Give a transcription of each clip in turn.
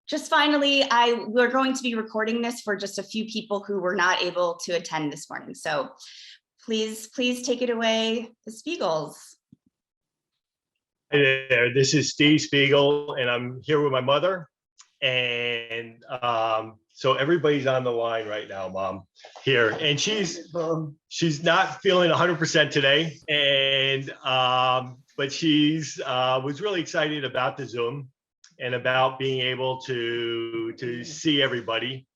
just finally, we're going to be recording this for just a few people who were not able to attend this morning. So please take it away, the Spiegels. Hey there, this is Steve Spiegel, and I'm here with my mother. And so everybody's on the line right now, Mom, here, and she's not feeling 100% today, and but she's was really excited about the Zoom and about being able to see everybody.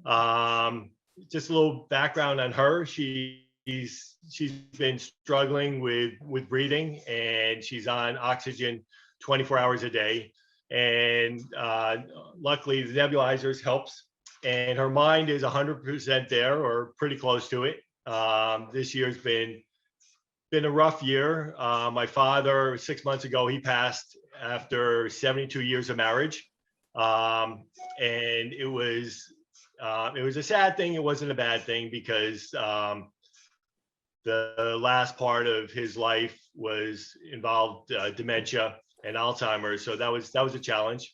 Just a little background on her. She's been struggling with breathing, and she's on oxygen 24 hours a day. And luckily the nebulizers helps, and her mind is 100% there, or pretty close to it. This year's been a rough year. My father, 6 months ago, he passed after 72 years of marriage, and it was a sad thing. It wasn't a bad thing, because the last part of his life involved dementia and Alzheimer's, so that was a challenge.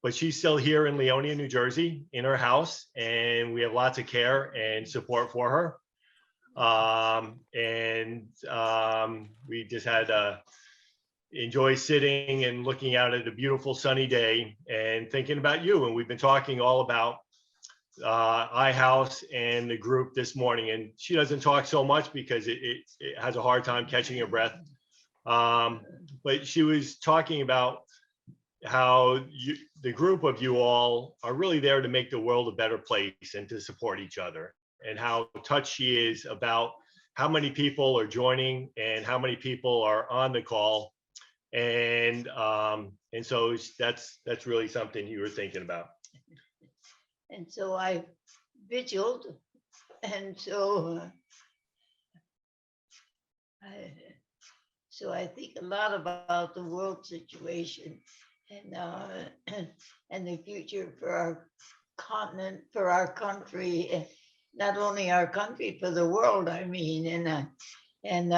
But she's still here in Leonia, New Jersey, in her house, and we have lots of care and support for her. We just had to enjoy sitting and looking out at a beautiful sunny day and thinking about you. And we've been talking all about iHouse and the group this morning, and she doesn't talk so much because it has a hard time catching her breath. But she was talking about how the group of you all are really there to make the world a better place and to support each other, and how touched she is about how many people are joining and how many people are on the call. And so that's really something you were thinking about. And so I vigiled, and so I think a lot about the world situation, and the future for our continent, for our country, not only our country, for the world, I mean. And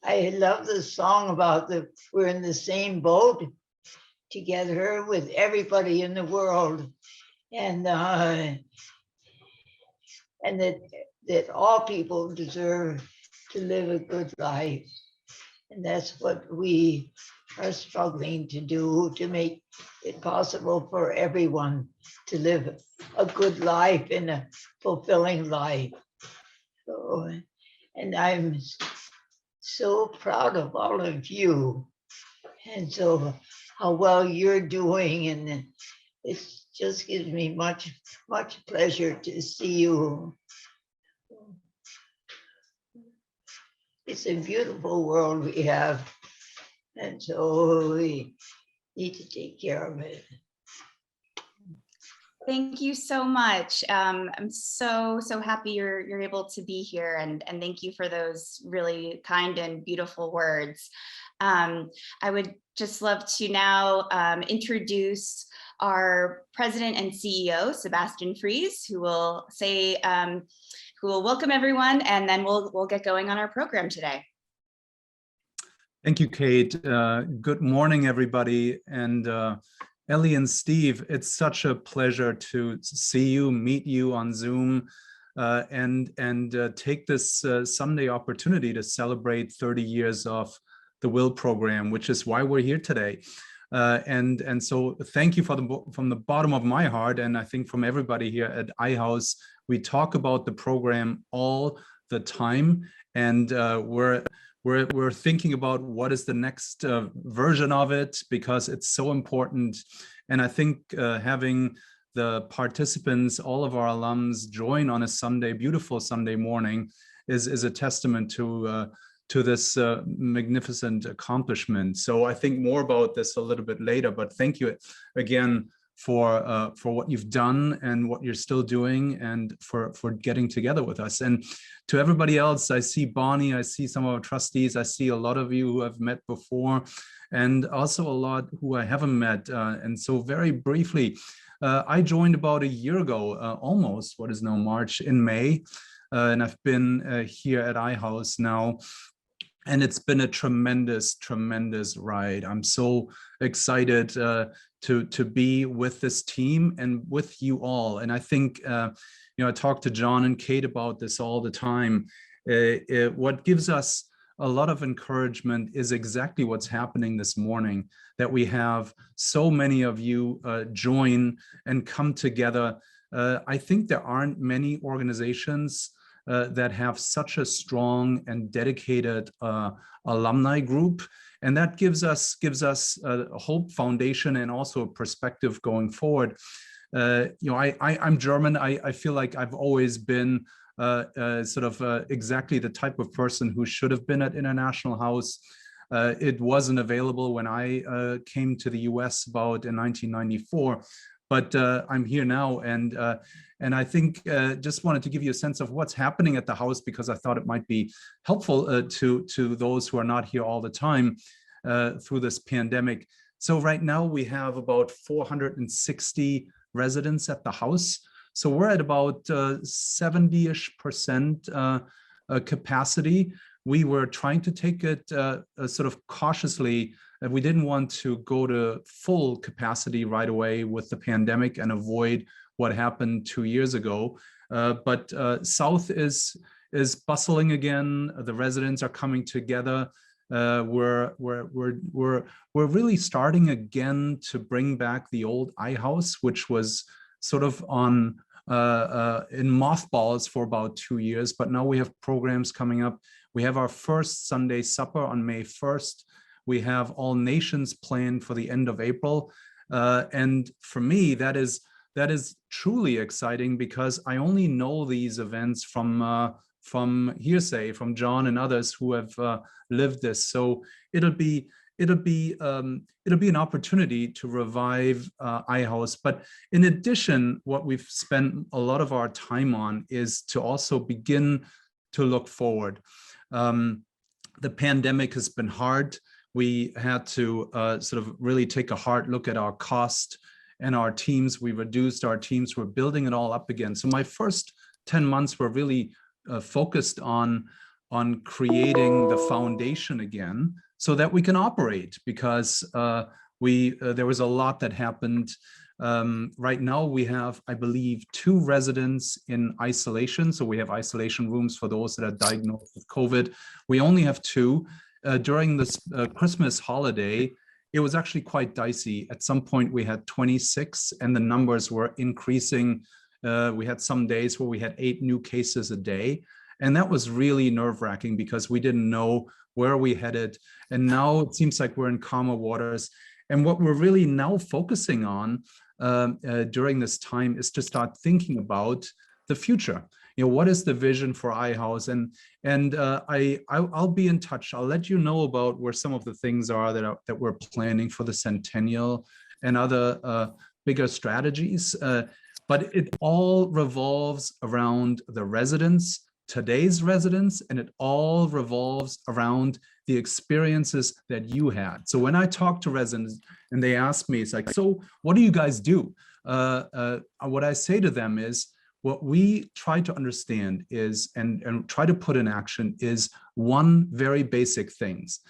I love the song about we're in the same boat together with everybody in the world, and that all people deserve to live a good life. And that's what we are struggling to do, to make it possible for everyone to live a good life and a fulfilling life. So, and I'm so proud of all of you, and so how well you're doing, and it just gives me much pleasure to see you. It's a beautiful world we have, and so we need to take care of it. Thank you so much. I'm so happy you're able to be here, and thank you for those really kind and beautiful words. I would just love to now introduce our President and CEO, Sebastian Fries, who will welcome everyone, and then we'll get going on our program today. Thank you, Kate. Good morning, everybody. And Ellie and Steve, it's such a pleasure to see you, meet you on Zoom, and take this Sunday opportunity to celebrate 30 years of the WIL program, which is why we're here today. And so thank you from the bottom of my heart, and I think from everybody here at iHouse. We talk about the program all the time, and we're thinking about what is the next version of it, because it's so important. And I think having the participants, all of our alums, join on a Sunday, beautiful Sunday morning, is a testament to this magnificent accomplishment. So I think more about this a little bit later, but thank you again for what you've done and what you're still doing, and for getting together with us. And to everybody else, I see Bonnie, I see some of our trustees, I see a lot of you who I've met before, and also a lot who I haven't met. And so very briefly, I joined about a year ago, almost, what is now March, in May, and I've been here at iHouse now And it's been a tremendous, tremendous ride. I'm so excited to be with this team and with you all. And I think, I talk to John and Kate about this all the time. What gives us a lot of encouragement is exactly what's happening this morning, that we have so many of you join and come together. I think there aren't many organizations that have such a strong and dedicated alumni group, and that gives us a hope, foundation, and also a perspective going forward. I'm German. I feel like I've always been exactly the type of person who should have been at International House. It wasn't available when I came to the US about in 1994. But I'm here now, and I think just wanted to give you a sense of what's happening at the house, because I thought it might be helpful to those who are not here all the time through this pandemic. So right now we have about 460 residents at the house. So we're at about 70-ish% capacity. We were trying to take it sort of cautiously. We didn't want to go to full capacity right away with the pandemic and avoid what happened 2 years ago. But South is bustling again. The residents are coming together. We're really starting again to bring back the old iHouse, which was sort of on in mothballs for about 2 years. But now we have programs coming up. We have our first Sunday supper on May 1st. We have All Nations planned for the end of April. And for me, that is truly exciting, because I only know these events from hearsay, from John and others who have lived this. So it'll be an opportunity to revive iHouse. But in addition, what we've spent a lot of our time on is to also begin to look forward. The pandemic has been hard. We had to sort of really take a hard look at our cost and our teams. We reduced our teams. We're building it all up again. So my first 10 months were really focused on creating the foundation again so that we can operate, because there was a lot that happened. Right now we have, I believe, 2 residents in isolation. So we have isolation rooms for those that are diagnosed with COVID. We only have 2. During this Christmas holiday, it was actually quite dicey. At some point we had 26 and the numbers were increasing. We had some days where we had 8 new cases a day. And that was really nerve-wracking, because we didn't know where we headed. And now it seems like we're in calmer waters. And what we're really now focusing on during this time is to start thinking about the future. What is the vision for iHouse? And I'll be in touch. I'll let you know about where some of the things are that we're planning for the centennial and other bigger strategies. But it all revolves around the residents, today's residents, and it all revolves around the experiences that you had. So when I talk to residents and they ask me, it's like, so what do you guys do? What I say to them is, what we try to understand is, and try to put in action, is one very basic things.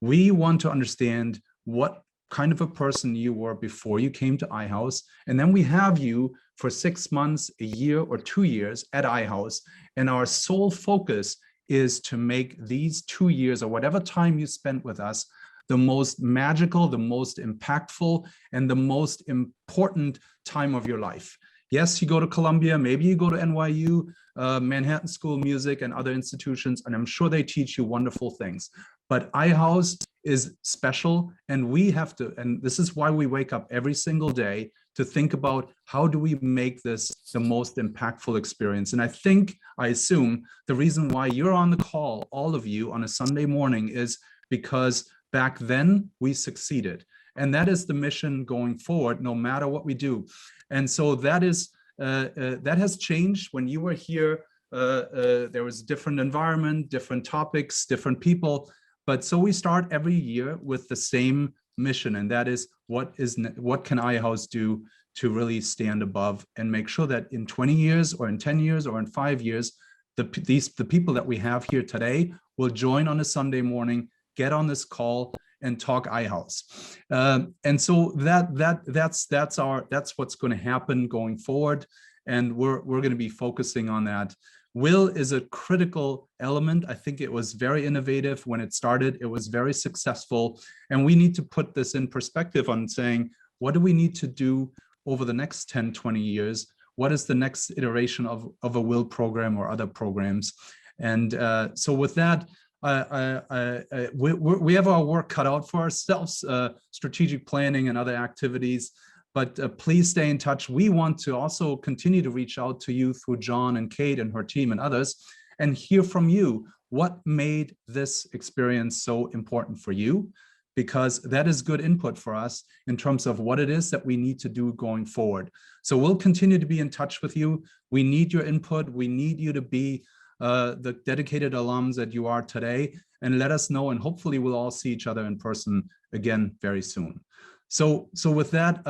We want to understand what kind of a person you were before you came to iHouse, and then we have you for 6 months, a year, or 2 years at iHouse, and our sole focus is to make these 2 years, or whatever time you spent with us, the most magical, the most impactful, and the most important time of your life. Yes, you go to Columbia, maybe you go to NYU, Manhattan School of Music, and other institutions, and I'm sure they teach you wonderful things. But iHouse is special, and we have to, and this is why we wake up every single day to think about how do we make this the most impactful experience. And I assume the reason why you're on the call, all of you, on a Sunday morning is because back then we succeeded. And that is the mission going forward, no matter what we do. And so that has changed. When you were here, there was a different environment, different topics, different people. But so we start every year with the same mission, and that is what can iHouse do to really stand above and make sure that in 20 years or in 10 years or in 5 years, the people that we have here today will join on a Sunday morning, get on this call, and talk iHouse. And so that's what's going to happen going forward, and we're going to be focusing on that. WIL is a critical element. I think it was very innovative when it started. It was very successful, and we need to put this in perspective on saying, what do we need to do over the next 10, 20 years? What is the next iteration of a WIL program or other programs? And so with that, we have our work cut out for ourselves, strategic planning and other activities, but please stay in touch. We want to also continue to reach out to you through John and Kate and her team and others, and hear from you what made this experience so important for you, because that is good input for us in terms of what it is that we need to do going forward. So we'll continue to be in touch with you. We need your input. We need you to be the dedicated alums that you are today, and let us know, and hopefully we'll all see each other in person again very soon. So with that,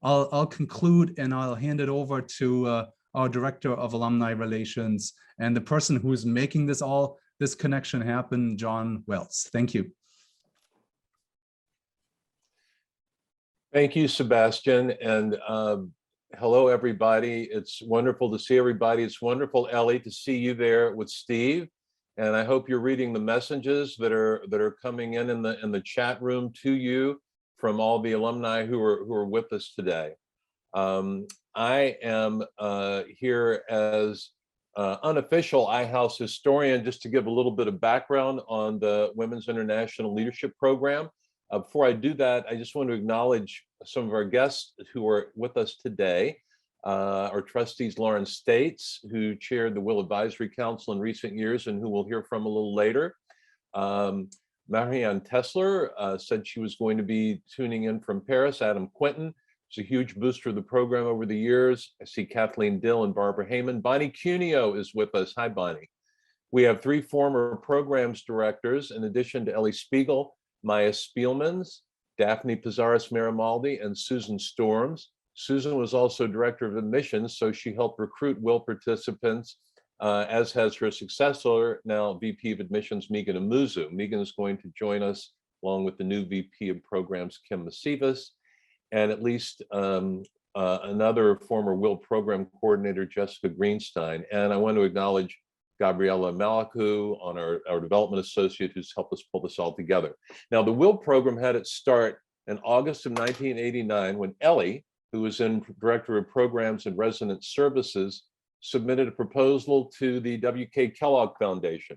I'll conclude, and I'll hand it over to our Director of Alumni Relations and the person who's making this connection happen, John Wells. Thank you. Thank you, Sebastian, and hello, everybody. It's wonderful to see everybody. It's wonderful, Ellie, to see you there with Steve. And I hope you're reading the messages that are coming in the chat room to you from all the alumni who are with us today. I am here as unofficial iHouse historian, just to give a little bit of background on the Women's International Leadership Program. Before I do that, I just want to acknowledge some of our guests who are with us today. Our trustees, Lauren States, who chaired the WIL Advisory Council in recent years and who we'll hear from a little later. Marianne Tessler said she was going to be tuning in from Paris. Adam Quinton is a huge booster of the program over the years. I see Kathleen Dill and Barbara Heyman. Bonnie Cuneo is with us. Hi, Bonnie. We have 3 former programs directors, in addition to Ellie Spiegel, Maya Spielmans, Daphne Pizarros-Marimaldi, and Susan Storms. Susan was also director of admissions, so she helped recruit WIL participants, as has her successor, now VP of admissions, Megan Amuzu. Megan is going to join us along with the new VP of programs, Kim Masivas, and at least another former WIL program coordinator, Jessica Greenstein. And I want to acknowledge Gabriella Malaku, on our development associate, who's helped us pull this all together. Now, the WIL program had its start in August of 1989 when Ellie, who was in Director of Programs and Resident Services, submitted a proposal to the W.K. Kellogg Foundation,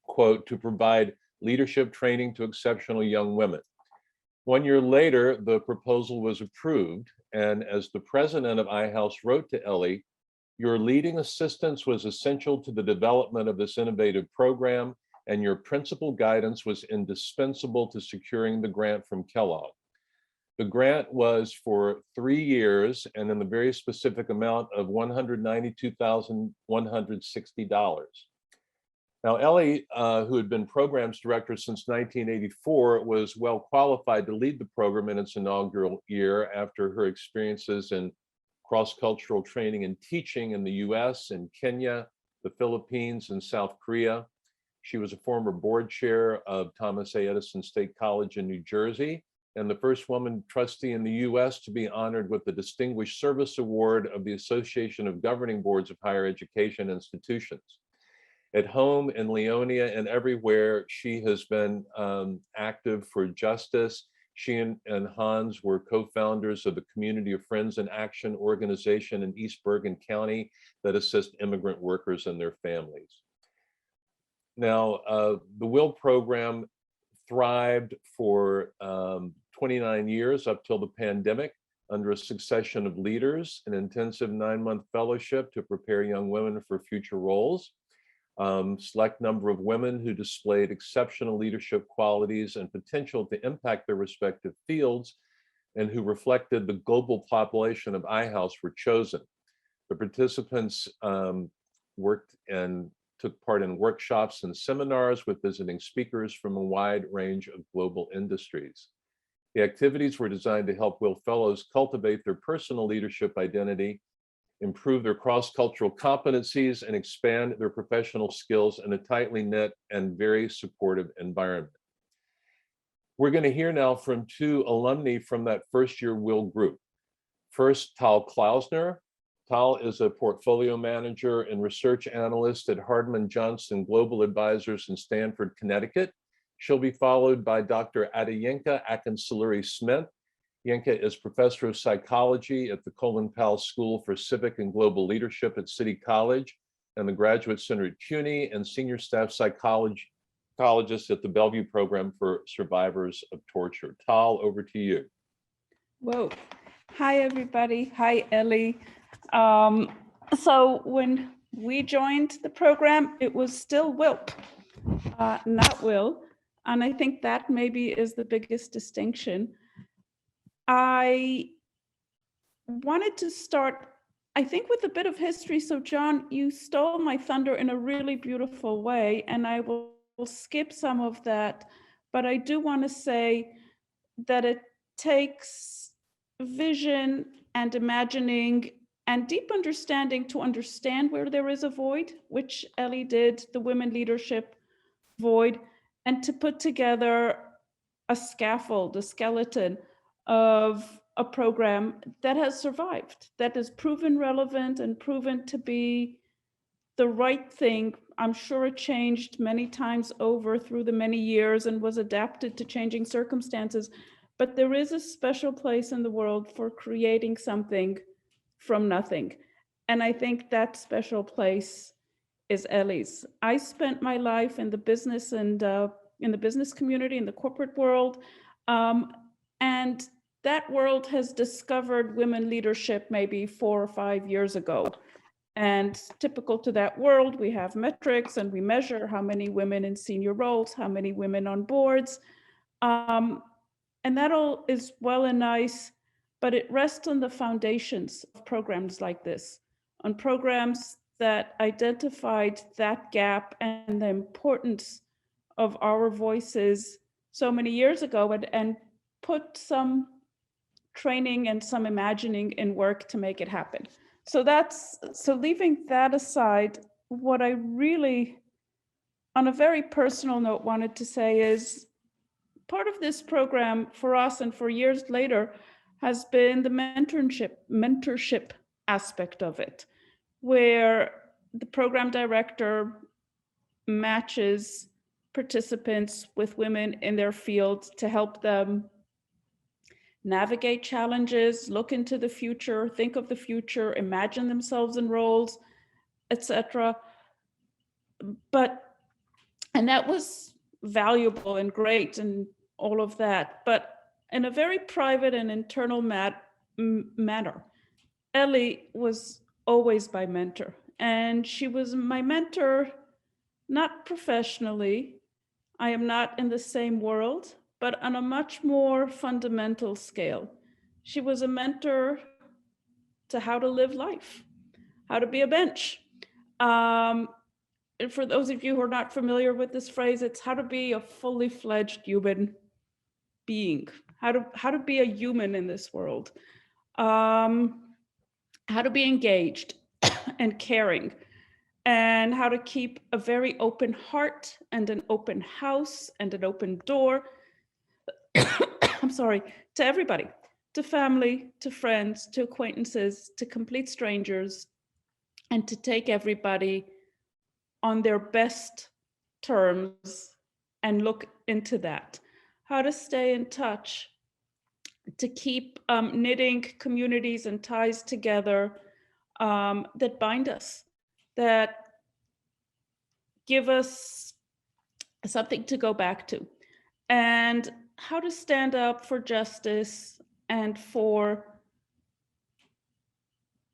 quote, to provide leadership training to exceptional young women. 1 year later, the proposal was approved, and as the president of iHouse wrote to Ellie, your leading assistance was essential to the development of this innovative program, and your principal guidance was indispensable to securing the grant from Kellogg. The grant was for 3 years and in the very specific amount of $192,160. Now, Ellie, who had been programs director since 1984, was well qualified to lead the program in its inaugural year after her experiences in cross-cultural training and teaching in the US and Kenya, the Philippines, and South Korea. She was a former board chair of Thomas A. Edison State College in New Jersey, and the first woman trustee in the US to be honored with the Distinguished Service Award of the Association of Governing Boards of Higher Education Institutions. At home, in Leonia, and everywhere, she has been active for justice. She and Hans were co-founders of the Community of Friends in Action organization in East Bergen County that assist immigrant workers and their families. Now, the WIL program thrived for 29 years up till the pandemic under a succession of leaders, an intensive 9-month fellowship to prepare young women for future roles, select number of women who displayed exceptional leadership qualities and potential to impact their respective fields, and who reflected the global population of iHouse were chosen. The participants worked and took part in workshops and seminars with visiting speakers from a wide range of global industries. The activities were designed to help WIL Fellows cultivate their personal leadership identity improve their cross-cultural competencies, and expand their professional skills in a tightly knit and very supportive environment. We're going to hear now from two alumni from that first year WIL group. First, Tal Klausner. Tal is a portfolio manager and research analyst at Hardman Johnson Global Advisors in Stamford, Connecticut. She'll be followed by Dr. Adeyinka Akinsuluri-Smith. Yinka is professor of psychology at the Colin Powell School for Civic and Global Leadership at City College and the Graduate Center at CUNY, and senior staff psychologist at the Bellevue Program for Survivors of Torture. Tal, over to you. Whoa. Hi, everybody. Hi, Ellie. So when we joined the program, it was still WIL, not WIL. And I think that maybe is the biggest distinction. I wanted to start, I think, with a bit of history. So John, you stole my thunder in a really beautiful way, and I will skip some of that. But I do want to say that it takes vision and imagining and deep understanding to understand where there is a void, which Ellie did, the women leadership void, and to put together a scaffold, a skeleton of a program that has survived, that is proven relevant and proven to be the right thing. I'm sure it changed many times over through the many years and was adapted to changing circumstances, but there is a special place in the world for creating something from nothing. And I think that special place is Ellie's. I spent my life in the business and in the business community, in the corporate world, and that world has discovered women leadership maybe 4 or 5 years ago. And typical to that world, we have metrics and we measure how many women in senior roles, how many women on boards. And that all is well and nice, but it rests on the foundations of programs like this, on programs that identified that gap and the importance of our voices so many years ago, and put some training and some imagining in work to make it happen. So leaving that aside, what I really, on a very personal note, wanted to say is part of this program for us and for years later has been the mentorship aspect of it, where the program director matches participants with women in their field to help them navigate challenges, look into the future, think of the future, imagine themselves in roles, etc. And that was valuable and great and all of that, but in a very private and internal manner. Ellie was always my mentor, and she was my mentor, not professionally. I am not in the same world, but on a much more fundamental scale. She was a mentor to how to live life, how to be a bench. And for those of you who are not familiar with this phrase, it's how to be a fully fledged human being, how to be a human in this world, how to be engaged and caring, and how to keep a very open heart and an open house and an open door, I'm sorry, to everybody, to family, to friends, to acquaintances, to complete strangers, and to take everybody on their best terms and look into that. How to stay in touch, to keep knitting communities and ties together that bind us, that give us something to go back to, and how to stand up for justice and for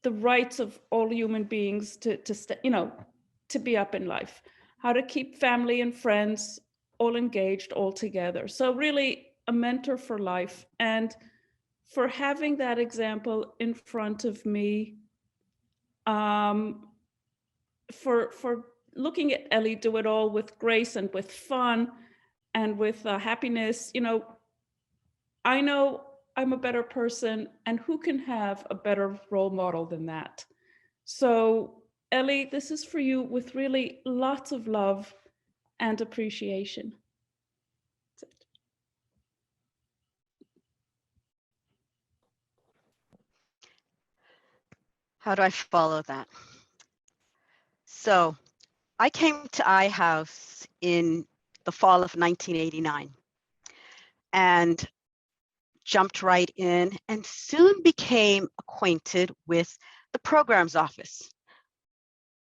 the rights of all human beings to be up in life, how to keep family and friends all engaged, all together. So really a mentor for life, and for having that example in front of me, for looking at Ellie do it all with grace and with fun and with happiness. I know I'm a better person, and who can have a better role model than that? So Ellie, this is for you with really lots of love and appreciation. That's it. How do I follow that? So I came to iHouse in the fall of 1989 and jumped right in and soon became acquainted with the programs office,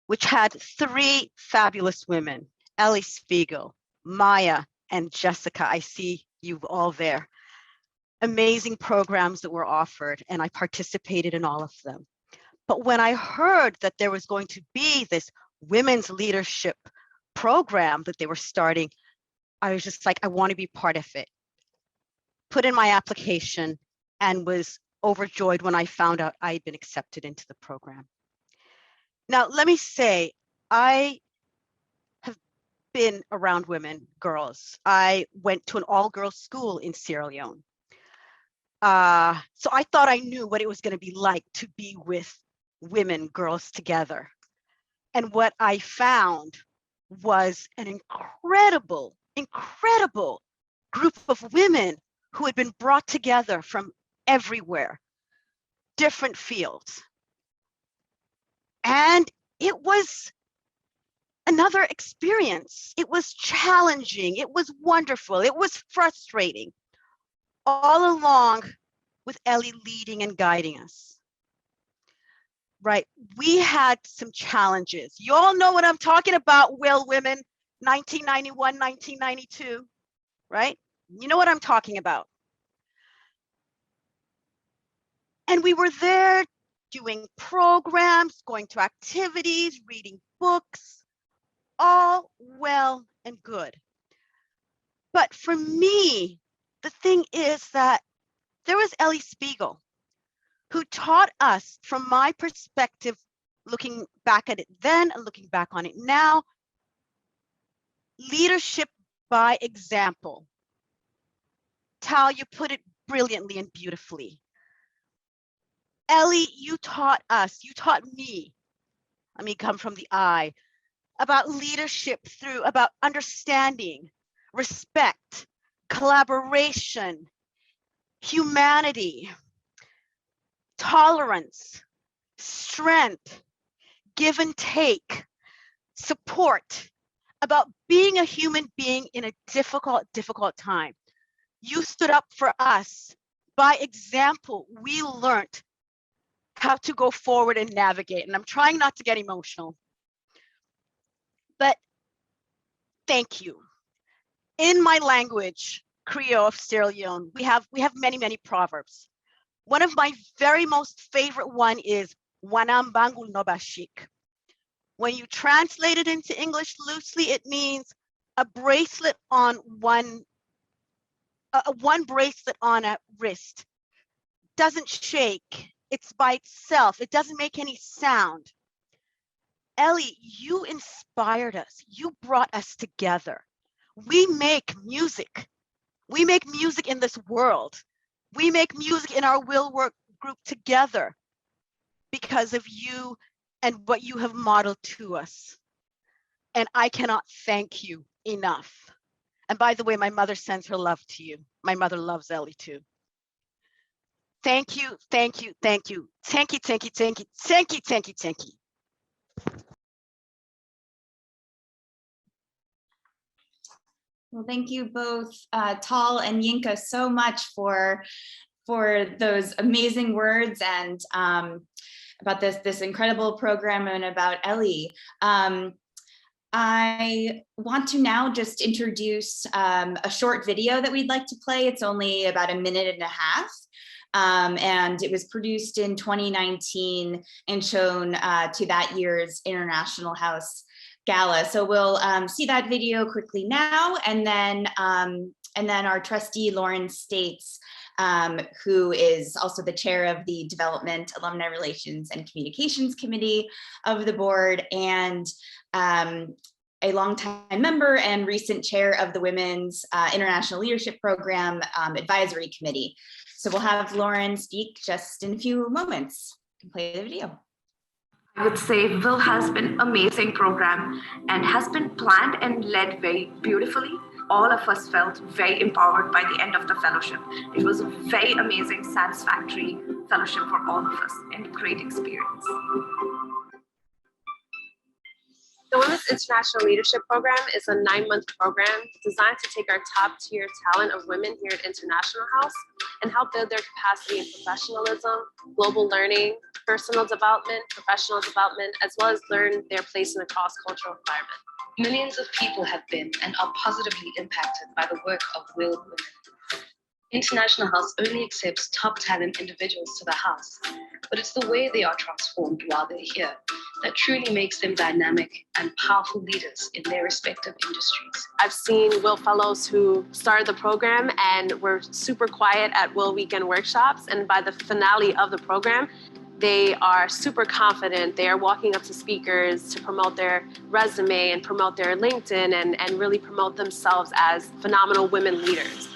which had three fabulous women, Ellie Spiegel, Maya, and Jessica. I see you all there. Amazing programs that were offered, and I participated in all of them. But when I heard that there was going to be this women's leadership program that they were starting, I was just like, I want to be part of it. Put in my application and was overjoyed when I found out I had been accepted into the program. Now, let me say, I have been around women, girls. I went to an all-girls school in Sierra Leone. So I thought I knew what it was going to be like to be with women, girls together. And what I found was an incredible, incredible group of women who had been brought together from everywhere, different fields. And it was another experience. It was challenging. It was wonderful. It was frustrating, all along with Ellie leading and guiding us. Right, we had some challenges. You all know what I'm talking about, WIL women, 1991, 1992, right? You know what I'm talking about. And we were there doing programs, going to activities, reading books, all well and good. But for me, the thing is that there was Ellie Spiegel, who taught us, from my perspective, looking back at it then and looking back on it now, leadership by example. Tal, you put it brilliantly and beautifully. Ellie, you taught us, you taught me, let me come from the I, about leadership about understanding, respect, collaboration, humanity, tolerance, strength, give and take, support, about being a human being in a difficult time. You stood up for us. By example, we learned how to go forward and navigate. And I'm trying not to get emotional, but thank you. In my language, Creole of Sierra Leone, we have many, many proverbs. One of my very most favorite one is Wanambangu Nobashik. When you translate it into English loosely, it means a bracelet on one bracelet on a wrist doesn't shake. It's by itself. It doesn't make any sound. Ellie, you inspired us. You brought us together. We make music. We make music in this world. We make music in our WIL work group together because of you and what you have modeled to us. And I cannot thank you enough. And by the way, my mother sends her love to you. My mother loves Ellie too. Thank you, thank you, thank you. Thank you, thank you, thank you, thank you, thank you, thank you. Well, thank you both, Tal and Yinka, so much for those amazing words and about this incredible program and about Ellie. I want to now just introduce a short video that we'd like to play. It's only about 1.5 minutes. And it was produced in 2019 and shown to that year's International House Gala. So we'll see that video quickly now, and then our trustee Lauren States, who is also the chair of the Development, Alumni Relations, and Communications Committee of the board, and a longtime member and recent chair of the Women's International Leadership Program Advisory Committee. So we'll have Lauren speak just in a few moments. You can play the video. I would say WIL has been amazing program and has been planned and led very beautifully. All of us felt very empowered by the end of the fellowship. It was a very amazing, satisfactory fellowship for all of us and great experience. The Women's International Leadership Program is a 9-month program designed to take our top-tier talent of women here at International House and help build their capacity in professionalism, global learning, personal development, professional development, as well as learn their place in a cross-cultural environment. Millions of people have been and are positively impacted by the work of WIL Women. International House only accepts top talent individuals to the house, but it's the way they are transformed while they're here that truly makes them dynamic and powerful leaders in their respective industries. I've seen WIL fellows who started the program and were super quiet at WIL weekend workshops, and by the finale of the program, they are super confident. They are walking up to speakers to promote their resume and promote their LinkedIn and really promote themselves as phenomenal women leaders.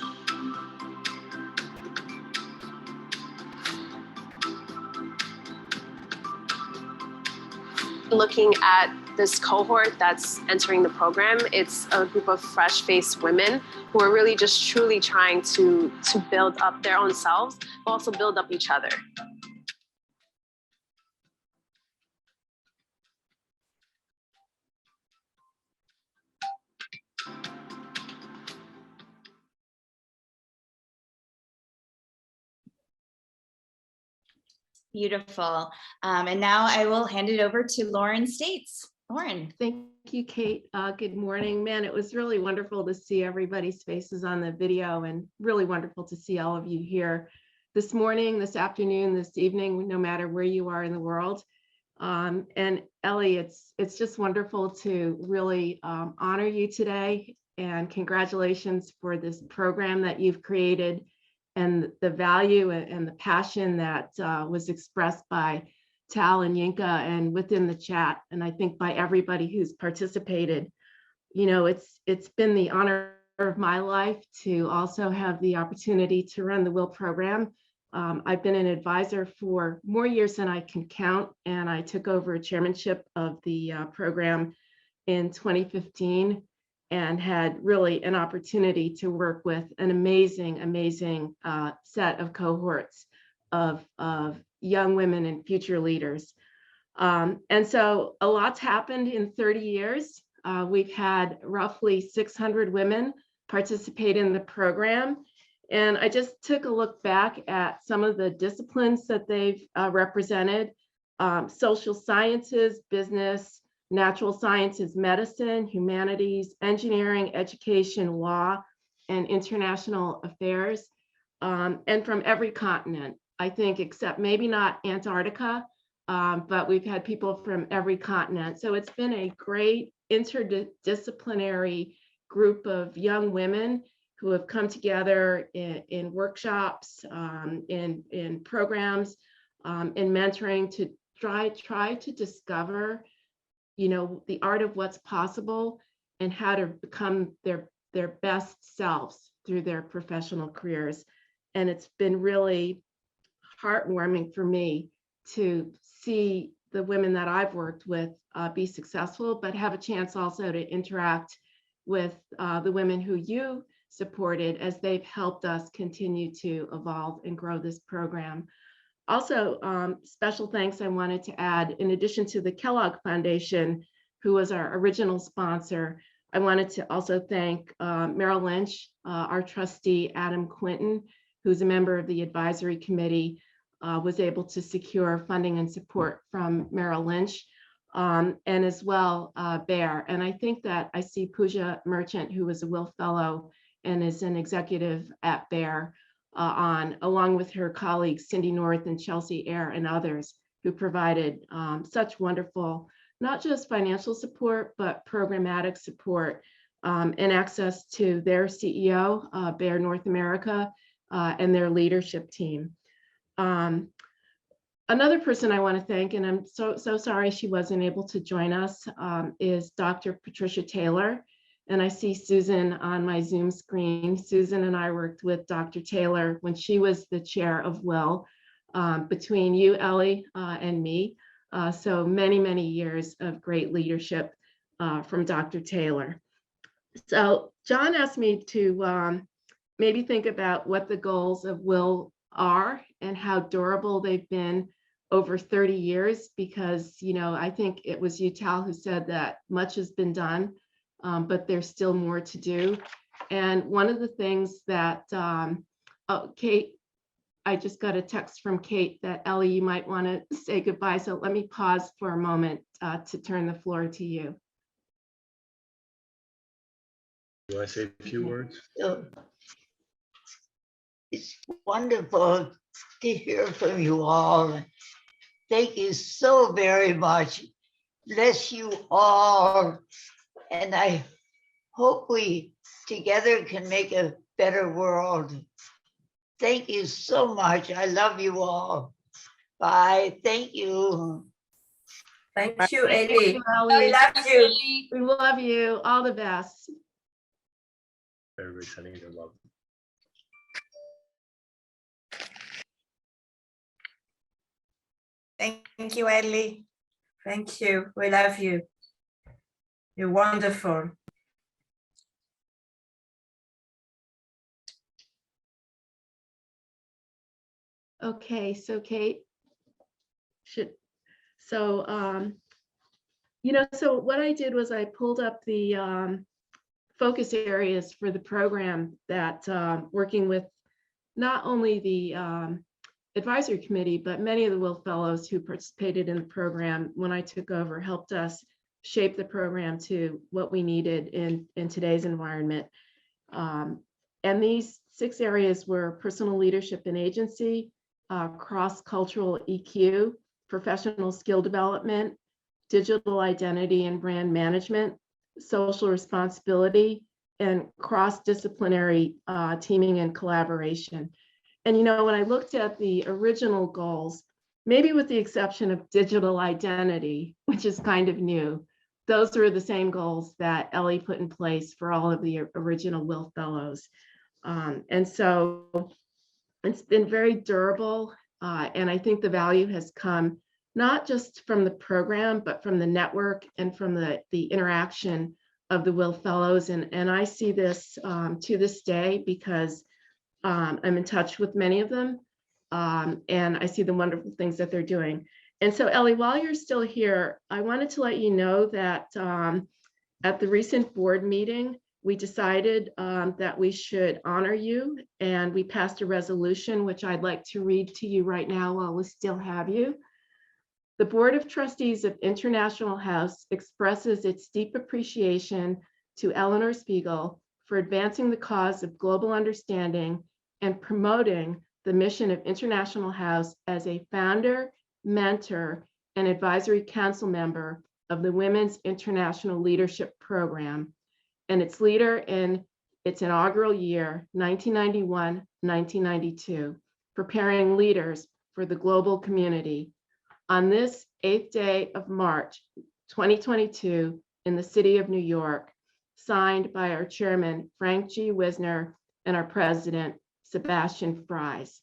Looking at this cohort that's entering the program, it's a group of fresh-faced women who are really just truly trying to build up their own selves, but also build up each other. Beautiful. And now I will hand it over to Lauren States. Lauren. Thank you, Kate. Good morning. Man, it was really wonderful to see everybody's faces on the video and really wonderful to see all of you here this morning, this afternoon, this evening, no matter where you are in the world. And Ellie, it's just wonderful to really honor you today, and congratulations for this program that you've created and the value and the passion that was expressed by Tal and Yinka and within the chat, and I think by everybody who's participated. You know, it's been the honor of my life to also have the opportunity to run the WIL program. I've been an advisor for more years than I can count, and I took over chairmanship of the program in 2015 and had really an opportunity to work with an amazing set of cohorts of young women and future leaders. And so a lot's happened in 30 years. We've had roughly 600 women participate in the program. And I just took a look back at some of the disciplines that they've represented: social sciences, business, natural sciences, medicine, humanities, engineering, education, law, and international affairs, and from every continent, I think, except maybe not Antarctica, but we've had people from every continent. So it's been a great interdisciplinary group of young women who have come together in workshops, in programs, in mentoring to try to discover, you know, the art of what's possible and how to become their best selves through their professional careers. And it's been really heartwarming for me to see the women that I've worked with be successful, but have a chance also to interact with the women who you supported as they've helped us continue to evolve and grow this program. Also, special thanks I wanted to add, in addition to the Kellogg Foundation, who was our original sponsor, I wanted to also thank Merrill Lynch, our trustee, Adam Quinton, who's a member of the advisory committee, was able to secure funding and support from Merrill Lynch, and as well Bayer. And I think that I see Pooja Merchant, who was a WIL Fellow and is an executive at Bayer, along with her colleagues Cindy North and Chelsea Eyre and others who provided such wonderful, not just financial support, but programmatic support and access to their CEO, Bayer North America, and their leadership team. Another person I want to thank, and I'm so sorry she wasn't able to join us, is Dr. Patricia Taylor. And I see Susan on my Zoom screen. Susan and I worked with Dr. Taylor when she was the chair of WIL, between you, Ellie, and me. So many years of great leadership from Dr. Taylor. So John asked me to maybe think about what the goals of WIL are and how durable they've been over 30 years, because, you know, I think it was you, Tal, who said that much has been done, but there's still more to do. And one of the things that, oh, Kate, I just got a text from Kate that Ellie, you might want to say goodbye. So let me pause for a moment to turn the floor to you. You want to say a few words? So, it's wonderful to hear from you all. Thank you so very much. Bless you all. And I hope we together can make a better world. Thank you so much. I love you all. Bye. Thank you. Thank you, Thank Ellie. you, Ellie. We love you. We love you. All the best. Everybody's sending their love. Thank you, Ellie. Thank you. We love you. You're wonderful. Okay, so Kate, you know, so what I did was I pulled up the focus areas for the program that working with not only the advisory committee, but many of the WIL fellows who participated in the program when I took over helped us shape the program to what we needed in today's environment. And these 6 areas were personal leadership and agency, cross-cultural EQ, professional skill development, digital identity and brand management, social responsibility, and cross-disciplinary teaming and collaboration. And, you know, when I looked at the original goals, maybe with the exception of digital identity, which is kind of new, those were the same goals that Ellie put in place for all of the original WIL fellows. And so it's been very durable. And I think the value has come not just from the program, but from the network and from the interaction of the WIL fellows. And I see this to this day because I'm in touch with many of them, and I see the wonderful things that they're doing. And so, Ellie, while you're still here, I wanted to let you know that at the recent board meeting, we decided that we should honor you, and we passed a resolution, which I'd like to read to you right now while we still have you. The Board of Trustees of International House expresses its deep appreciation to Ellie Spiegel for advancing the cause of global understanding and promoting the mission of International House as a founder, mentor, and advisory council member of the Women's International Leadership Program, and its leader in its inaugural year, 1991-1992, preparing leaders for the global community. On this 8th day of March, 2022, in the city of New York, signed by our chairman, Frank G. Wisner, and our president, Sebastian Fries.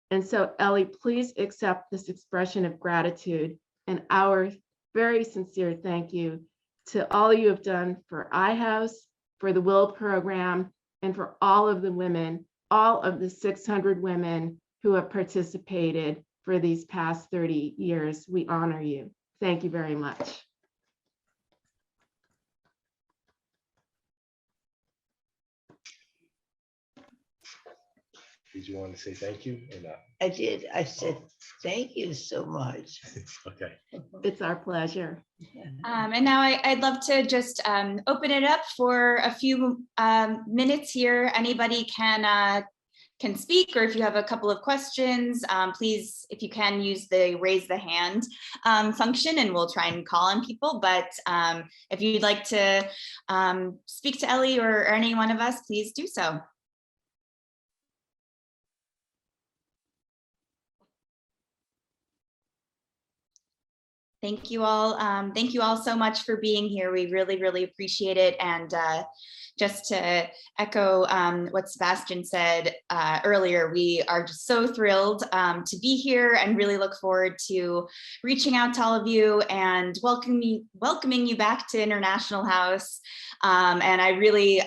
And so, Ellie, please accept this expression of gratitude and our very sincere thank you to all you have done for iHouse, for the WIL program, and for all of the women, all of the 600 women who have participated for these past 30 years. We honor you. Thank you very much. Did you want to say thank you or not? I did. I said, thank you so much. Okay. It's our pleasure. And now I'd love to just open it up for a few minutes here. Anybody can speak, or if you have a couple of questions, please, if you can, use the raise the hand function, and we'll try and call on people. But if you'd like to speak to Ellie or any one of us, please do so. Thank you all. Thank you all so much for being here. We really, really appreciate it. And just to echo what Sebastian said earlier, we are just so thrilled to be here and really look forward to reaching out to all of you and welcoming you back to International House. And I really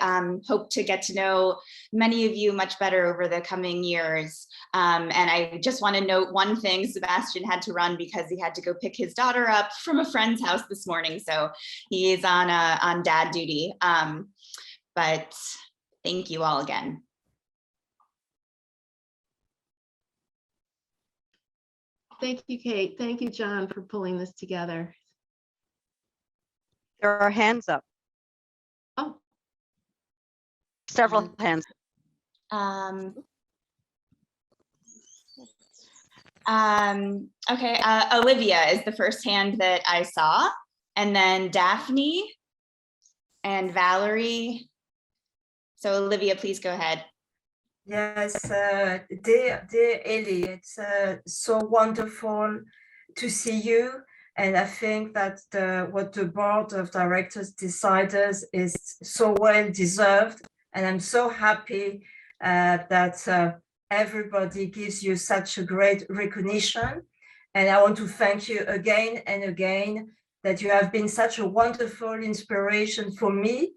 hope to get to know many of you much better over the coming years. And I just want to note one thing. Sebastian had to run because he had to go pick his daughter up from a friend's house this morning. So he is on dad duty. But thank you all again. Thank you, Kate. Thank you, John, for pulling this together. There are hands up. Oh. Several hands. Okay, Olivia is the first hand that I saw, and then Daphne and Valerie. So Olivia, please go ahead. Yes, dear Ellie, it's so wonderful to see you. And I think that what the board of directors decided is so well deserved. And I'm so happy that everybody gives you such a great recognition. And I want to thank you again and again that you have been such a wonderful inspiration for me,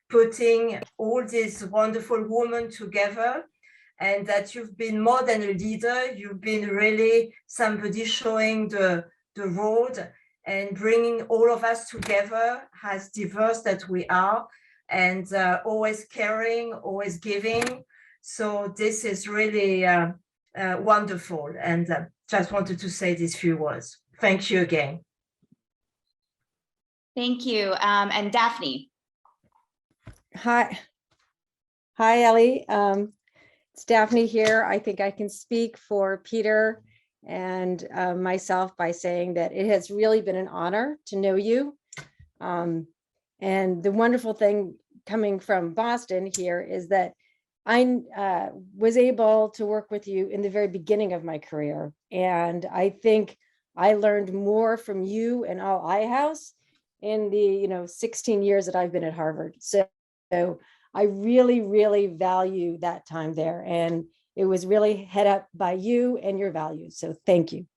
putting all these wonderful women together, and that you've been more than a leader. You've been really somebody showing the road and bringing all of us together as diverse that we are, and always caring, always giving. So this is really wonderful. And just wanted to say these few words. Thank you again. Thank you. And Daphne. Hi, Ellie. It's Daphne here. I think I can speak for Peter and myself by saying that it has really been an honor to know you. And the wonderful thing coming from Boston here is that I was able to work with you in the very beginning of my career. And I think I learned more from you and all House in the 16 years that I've been at Harvard. So I really, really value that time there. And it was really head up by you and your values. So thank you.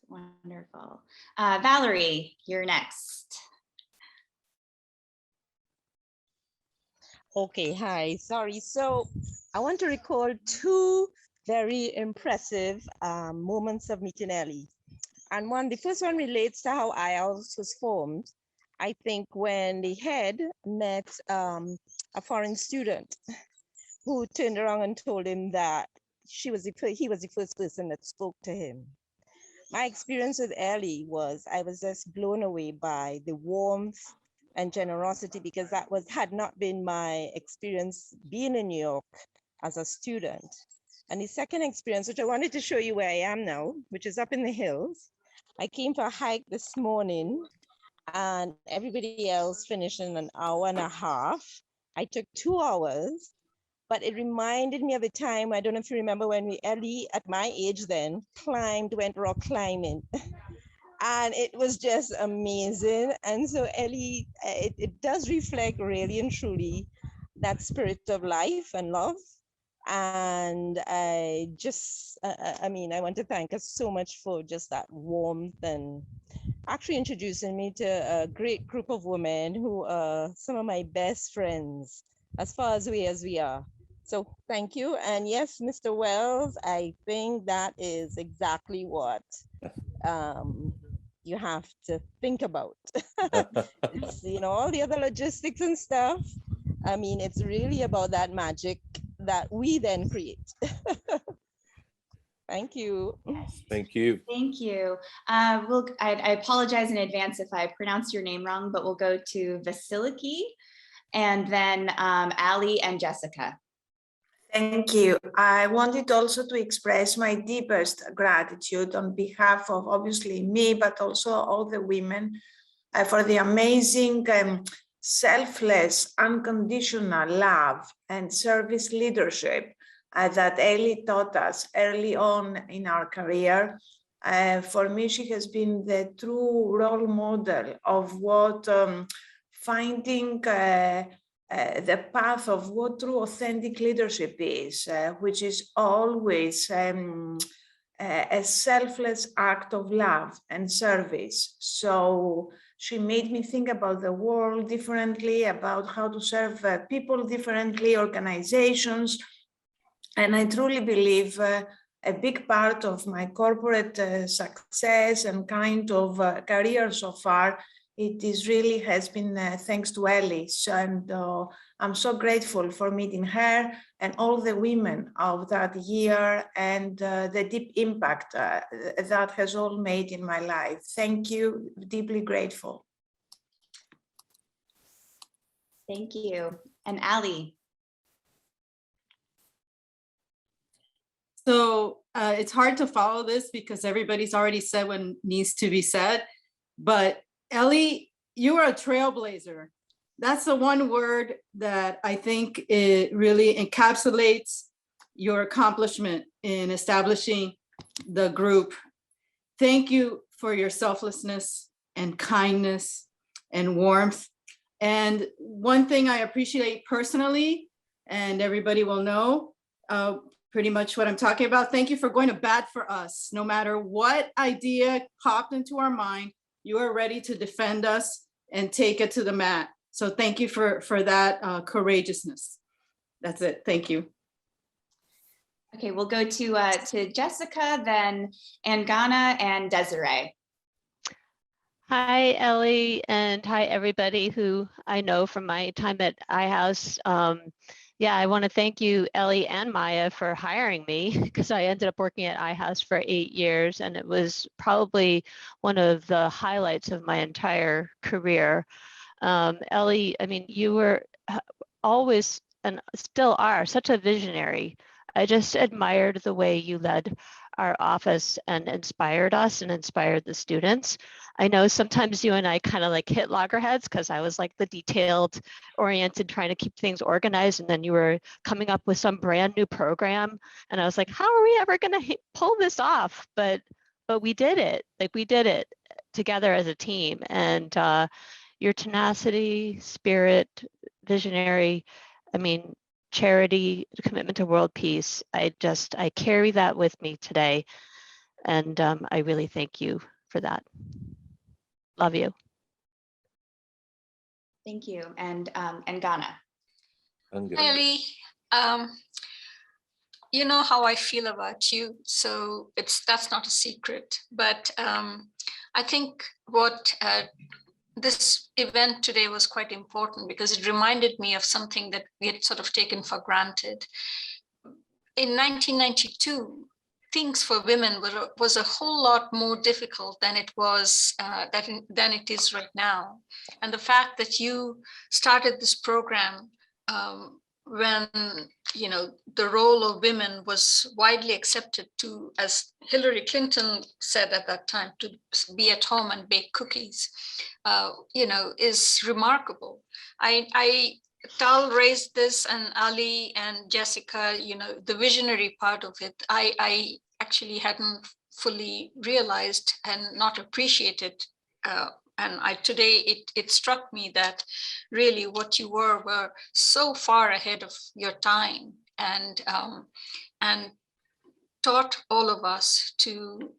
Wonderful. Valerie, you're next. Okay, hi, sorry. So I want to recall two very impressive moments of meeting Ellie. And the first one relates to how IELTS was formed. I think when the head met a foreign student who turned around and told him that he was the first person that spoke to him. My experience with Ellie was I was just blown away by the warmth and generosity, because that had not been my experience being in New York as a student. And the second experience, which I wanted to show you where I am now, which is up in the hills. I came for a hike this morning and everybody else finished in an hour and a half. I took 2 hours, but it reminded me of the time, I don't know if you remember, when Ellie, at my age then, went rock climbing. And it was just amazing. And so Ellie, it does reflect really and truly that spirit of life and love. And I want to thank us so much for just that warmth and actually introducing me to a great group of women who are some of my best friends as far away as we are. So thank you. And yes, Mr. Wells, I think that is exactly what you have to think about. It's, all the other logistics and stuff. I mean, it's really about that magic that we then create. Thank you. Thank you. Thank you. I apologize in advance if I pronounce your name wrong, but we'll go to Vasiliki and then Ali and Jessica. Thank you. I wanted also to express my deepest gratitude on behalf of obviously me, but also all the women for the amazing selfless, unconditional love and service leadership that Ellie taught us early on in our career. For me, she has been the true role model of what finding the path of what true authentic leadership is, which is always a selfless act of love and service. So she made me think about the world differently, about how to serve people differently, organizations. And I truly believe a big part of my corporate success and kind of career so far, it is really has been thanks to Ellie. And I'm so grateful for meeting her and all the women of that year and the deep impact that has all made in my life. Thank you, deeply grateful. Thank you. And Ellie. So it's hard to follow this because everybody's already said what needs to be said. But Ellie, you are a trailblazer. That's the one word that I think it really encapsulates your accomplishment in establishing the group. Thank you for your selflessness and kindness and warmth. And one thing I appreciate personally, and everybody will know, pretty much what I'm talking about. Thank you for going to bat for us. No matter what idea popped into our mind, you are ready to defend us and take it to the mat. So thank you for that courageousness. That's it. Thank you. Okay, we'll go to Jessica, then Angana and Desiree. Hi, Ellie, and hi, everybody who I know from my time at iHouse. Yeah, I want to thank you, Ellie and Maya, for hiring me because I ended up working at iHouse for 8 years, and it was probably one of the highlights of my entire career. Ellie, I mean, you were always and still are such a visionary. I just admired the way you led our office and inspired us and inspired the students. I know sometimes you and I kind of like hit loggerheads because I was like the detailed oriented trying to keep things organized, and then you were coming up with some brand new program and I was like, how are we ever going to pull this off? But we did it. Like we did it together as a team, and your tenacity, spirit, visionary, I mean, charity, commitment to world peace. I carry that with me today. And I really thank you for that. Love you. Thank you. And Ghana. Hi, Ellie. You know how I feel about you, so that's not a secret. But I think what this event today was quite important because it reminded me of something that we had sort of taken for granted. In 1992, things for women was a whole lot more difficult than it was than it is right now. And the fact that you started this program when the role of women was widely accepted to, as Hillary Clinton said at that time, to be at home and bake cookies, is remarkable. Tal raised this, and Ali and Jessica, the visionary part of it, I actually hadn't fully realized and not appreciated. And today it struck me that really what you were so far ahead of your time, and taught all of us to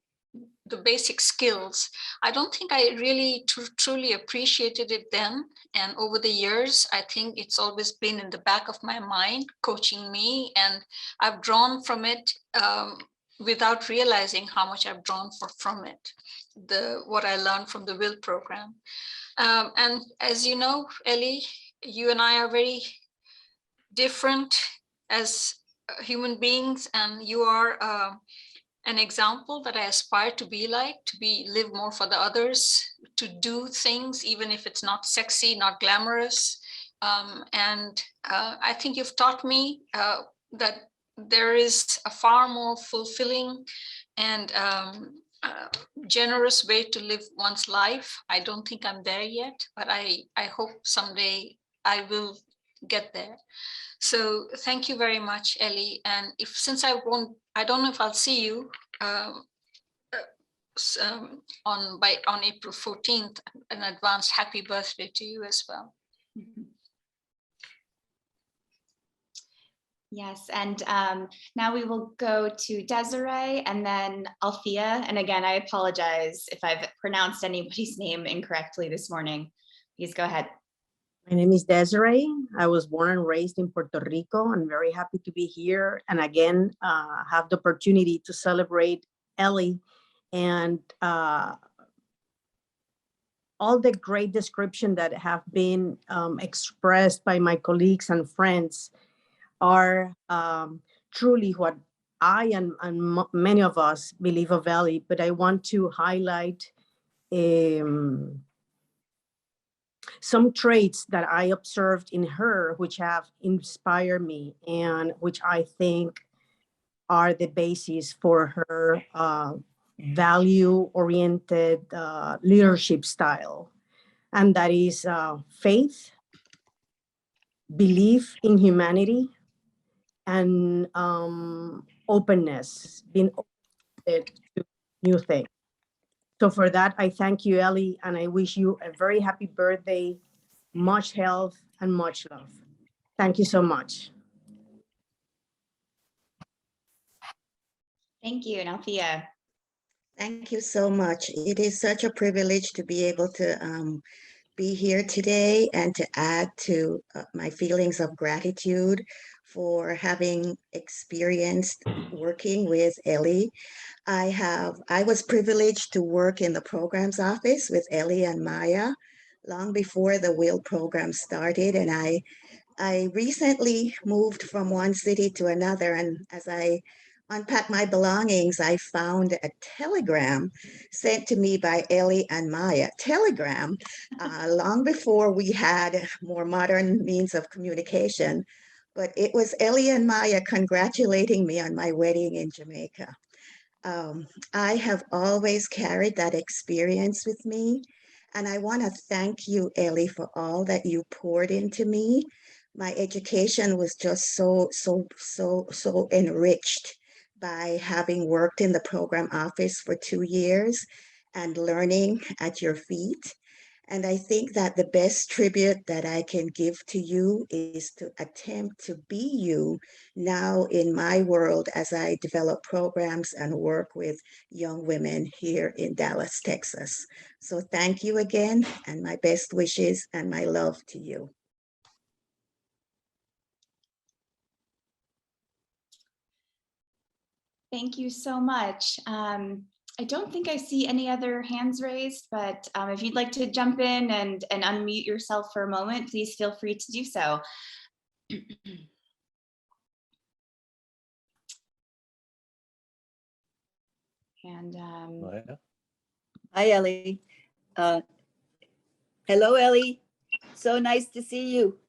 the basic skills. I don't think I really truly appreciated it then. And over the years, I think it's always been in the back of my mind, coaching me. And I've drawn from it without realizing how much I've drawn from it, what I learned from the WIL program. And as you know, Ellie, you and I are very different as human beings, and you are an example that I aspire to be like, live more for the others, to do things, even if it's not sexy, not glamorous. And I think you've taught me that there is a far more fulfilling and generous way to live one's life. I don't think I'm there yet, but I hope someday I will get there. So thank you very much, Ellie. And since I don't know if I'll see you on April 14th. An advance happy birthday to you as well. Yes, and now we will go to Desiree and then Althea. And again, I apologize if I've pronounced anybody's name incorrectly this morning. Please go ahead. My name is Desiree. I was born and raised in Puerto Rico. I'm very happy to be here and again have the opportunity to celebrate Ellie and all the great description that have been expressed by my colleagues and friends are truly what I and many of us believe of Ellie, but I want to highlight some traits that I observed in her, which have inspired me and which I think are the basis for her value-oriented leadership style. And that is faith, belief in humanity, and openness, being open to new things. So for that, I thank you, Ellie, and I wish you a very happy birthday, much health and much love. Thank you so much. Thank you, and Althea. Thank you so much. It is such a privilege to be able to be here today and to add to my feelings of gratitude for having experienced working with Ellie. I was privileged to work in the programs office with Ellie and Maya long before the WIL program started. And I recently moved from one city to another. And as I unpacked my belongings, I found a telegram sent to me by Ellie and Maya. Telegram, long before we had more modern means of communication. But it was Ellie and Maya congratulating me on my wedding in Jamaica. I have always carried that experience with me. And I want to thank you, Ellie, for all that you poured into me. My education was just so enriched by having worked in the program office for 2 years and learning at your feet. And I think that the best tribute that I can give to you is to attempt to be you now in my world as I develop programs and work with young women here in Dallas, Texas. So thank you again, and my best wishes and my love to you. Thank you so much. I don't think I see any other hands raised, but if you'd like to jump in and unmute yourself for a moment, please feel free to do so. And hi, Ellie. Hello, Ellie. So nice to see you.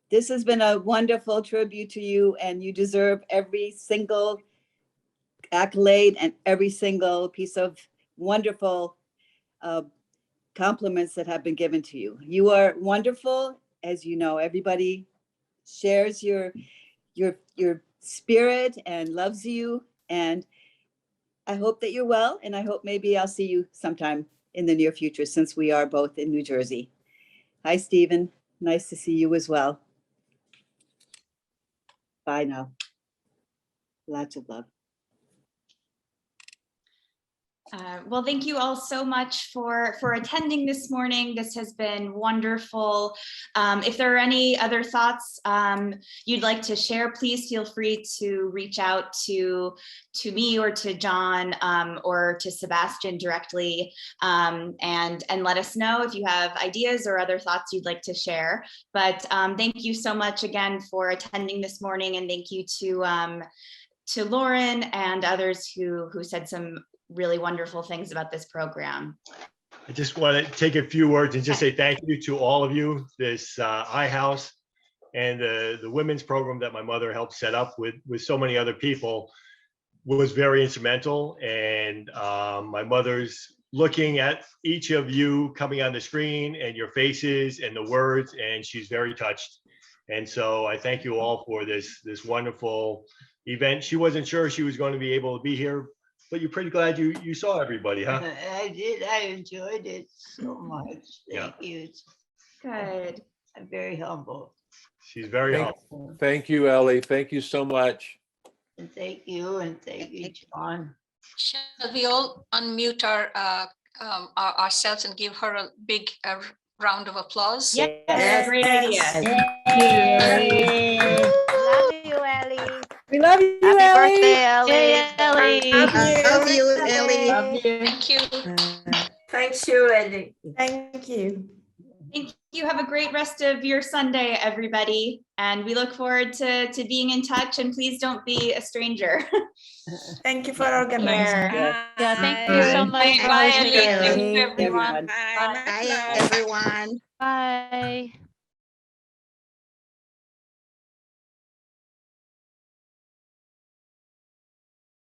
This has been a wonderful tribute to you, and you deserve every single accolade and every single piece of wonderful compliments that have been given to you. You are wonderful, as you know. Everybody shares your spirit and loves you, and I hope that you're well, and I hope maybe I'll see you sometime in the near future, since we are both in New Jersey. Hi, Stephen. Nice to see you as well. Bye now. Lots of love. Well, thank you all so much for attending this morning. This has been wonderful. If there are any other thoughts you'd like to share, please feel free to reach out to me or to John or to Sebastian directly and let us know if you have ideas or other thoughts you'd like to share. But thank you so much again for attending this morning, and thank you to Lauren and others who said some really wonderful things about this program. I just want to take a few words and just say thank you to all of you. This iHouse and the women's program that my mother helped set up with so many other people was very instrumental. And my mother's looking at each of you coming on the screen and your faces and the words, and she's very touched. And so I thank you all for this wonderful event. She wasn't sure she was going to be able to be here, but you're pretty glad you saw everybody, huh? I did. I enjoyed it so much. Yeah. Thank you. Good. I'm very humble. She's very Thank, humble. thank you, Ellie. Thank you so much. And thank you, John. Shall we all unmute ourselves and give her a big round of applause? Yes, great idea. Love you, Ellie. We love you, Happy Ellie. birthday, Ellie. Yay, Ellie. Love you, Ellie. Love you. Thank you. Thank you, Ellie. Thank you. Thank you. Have a great rest of your Sunday, everybody. And we look forward to being in touch, and please don't be a stranger. Thank you for organizing. Yeah, thank you so much. Bye, Rosie. Ellie. Thank you, everyone. Bye, everyone. Bye.